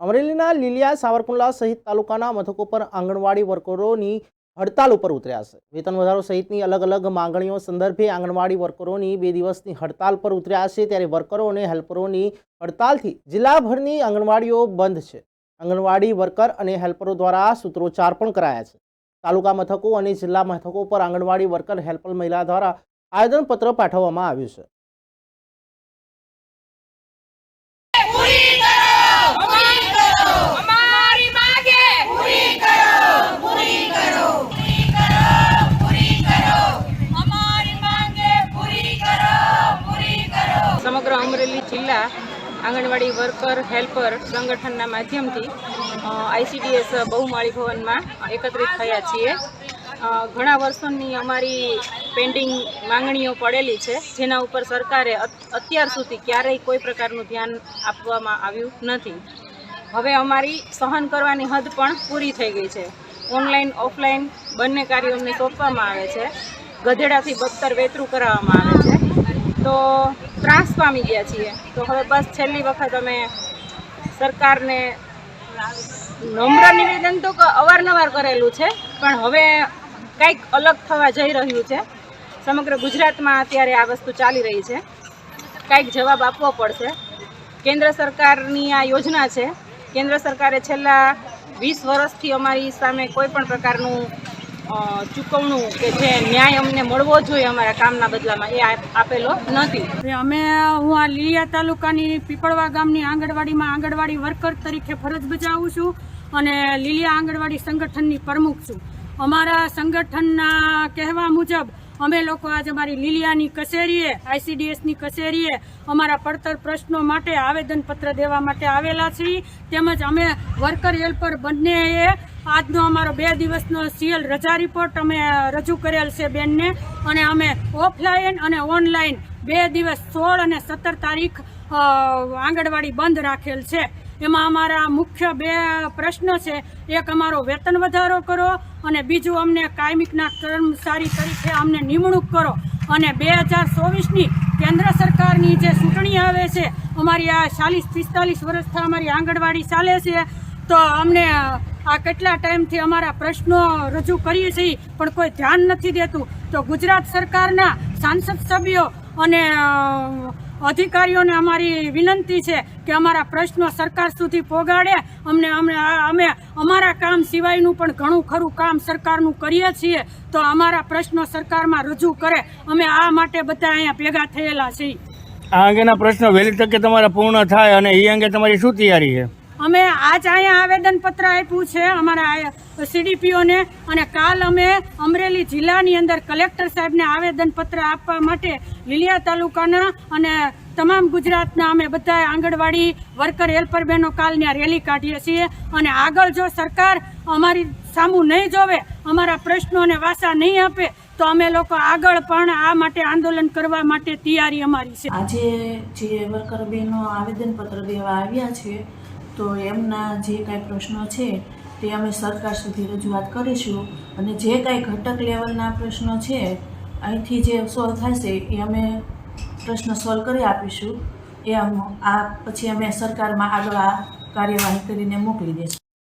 અમરેલીના લીલિયા, સાવરકુંડલા સહિત તાલુકાના મથકો પર આંગણવાડી વર્કરોની હડતાલ ઉપર ઉતર્યા છે. વેતન વધારો સહિતની અલગ અલગ માંગણીઓ સંદર્ભે આંગણવાડી વર્કરોની 2 દિવસની હડતાલ પર ઉતર્યા છે. ત્યારે વર્કરો અને હેલ્પરોની હડતાલથી જિલ્લાભરની આંગણવાડીઓ બંધ છે. આંગણવાડી વર્કર અને હેલ્પરો દ્વારા સૂત્રોચ્ચાર પણ કરાયા છે. તાલુકા મથકો અને જિલ્લા મથકો પર આંગણવાડી વર્કર હેલ્પર મહિલા દ્વારા આવેદનપત્ર પાઠવવામાં આવ્યું છે. સમગ્ર અમરેલી જિલ્લા આંગણવાડી વર્કર હેલ્પર સંગઠનના માધ્યમથી ICDS બહુમાળી ભવનમાં એકત્રિત થયા છીએ. ઘણા વર્ષોની અમારી પેન્ડિંગ માંગણીઓ પડેલી છે, જેના ઉપર સરકારે અત્યાર સુધી ક્યારેય કોઈ પ્રકારનું ધ્યાન આપવામાં આવ્યું નથી. હવે અમારી સહન કરવાની હદ પણ પૂરી થઈ ગઈ છે. ઓનલાઈન ઓફલાઈન બંને કાર્યો અમને સોંપવામાં આવે છે. ગધેડાથી બદતર વેતરું કરાવવામાં આવે છે. તો ત્રાસ પામી ગયા છીએ. તો હવે બસ છેલ્લી વખત અમે સરકારને નમ્ર નિવેદન તો અવારનવાર કરેલું છે, પણ હવે કંઈક અલગ થવા જઈ રહ્યું છે. સમગ્ર ગુજરાતમાં અત્યારે આ વસ્તુ ચાલી રહી છે. કંઈક જવાબ આપવો પડશે. કેન્દ્ર સરકારની આ યોજના છે. કેન્દ્ર સરકારે છેલ્લા 20 વર્ષથી અમારી સામે કોઈ પણ પ્રકારનું ચૂકવણું કે જે ન્યાય અમને મળવો જોઈએ અમારા કામના બદલામાં એ આપેલો નથી. હું આ લીલિયા તાલુકાની પીપળવા ગામની આંગણવાડીમાં આંગણવાડી વર્કર તરીકે ફરજ બજાવું છું અને લીલિયા આંગણવાડી સંગઠનની પ્રમુખ છું. અમારા સંગઠનના કહેવા મુજબ અમે લોકો આજે અમારી લીલિયાની કચેરીએ, ICDSની કચેરીએ અમારા પડતર પ્રશ્નો માટે આવેદનપત્ર દેવા માટે આવેલા છીએ. તેમજ અમે વર્કર હેલ્પર બંનેએ આજનો અમારો 2 દિવસનો CL રજા રિપોર્ટ અમે રજૂ કરેલ છે બેનને, અને અમે ઓફલાઈન અને ઓનલાઈન 2 દિવસ 16 અને 17 તારીખ આંગણવાડી બંધ રાખેલ છે. એમાં અમારા મુખ્ય 2 પ્રશ્નો છે. એક અમારો વેતન વધારો કરો અને બીજું અમને કાયમિકના કર્મચારી તરીકે અમને નિમણૂક કરો. અને 2024ની કેન્દ્ર સરકારની જે ચૂંટણી આવે છે, અમારી આ 40-45 વર્ષથી અમારી આંગણવાડી ચાલે છે, તો અમને આ કેટલા ટાઈમથી અમારા પ્રશ્નો રજૂ કરીએ છીએ પણ કોઈ ધ્યાન નથી દેતું. તો ગુજરાત સરકારના સાંસદ સભ્યો અને અધિકારીઓને અમારી વિનંતી છે કે અમારા પ્રશ્નો સરકાર સુધી પહોંચાડે. અમે અમારા કામ સિવાયનું પણ ઘણું ખરું કામ સરકારનું કરીએ છીએ, તો અમારા પ્રશ્નો સરકારમાં રજૂ કરે. અમે આ માટે બધા અહીંયા ભેગા થયેલા છીએ. આ અંગેના પ્રશ્નો વહેલી તકે તમારા પૂર્ણ થાય અને એ અંગે તમારી શું તૈયારી છે? અમે આજ અહીંયા આવેદનપત્ર આપ્યું છે અમારા CDPOને, અને કાલ અમે અમરેલી જિલ્લાની અંદર કલેક્ટર સાહેબને આવેદનપત્ર આપવા માટે લીલિયા તાલુકાના અને તમામ ગુજરાતના અમે બધા આંગણવાડી વર્કર હેલ્પર બહેનો કાલની રેલી કાઢીએ છીએ. અને આગળ જો સરકાર અમારી સામું નહીં જોવે, અમારા પ્રશ્નોને વાસા નહીં આપે, તો અમે લોકો આગળ પણ આ માટે આંદોલન કરવા માટે તૈયારી અમારી છે. આજે જે વર્કર બહેનો આવેદનપત્ર દેવા આવ્યા છે, તો એમના જે કાંઈ પ્રશ્નો છે તે અમે સરકાર સુધી રજૂઆત કરીશું, અને જે કાંઈ ઘટક લેવલના પ્રશ્નો છે અહીંથી જે સોલ્વ થશે એ અમે પ્રશ્ન સોલ્વ કરી આપીશું. એ આ પછી અમે સરકારમાં આગળ આ કાર્યવાહી કરીને મોકલી દઈશું.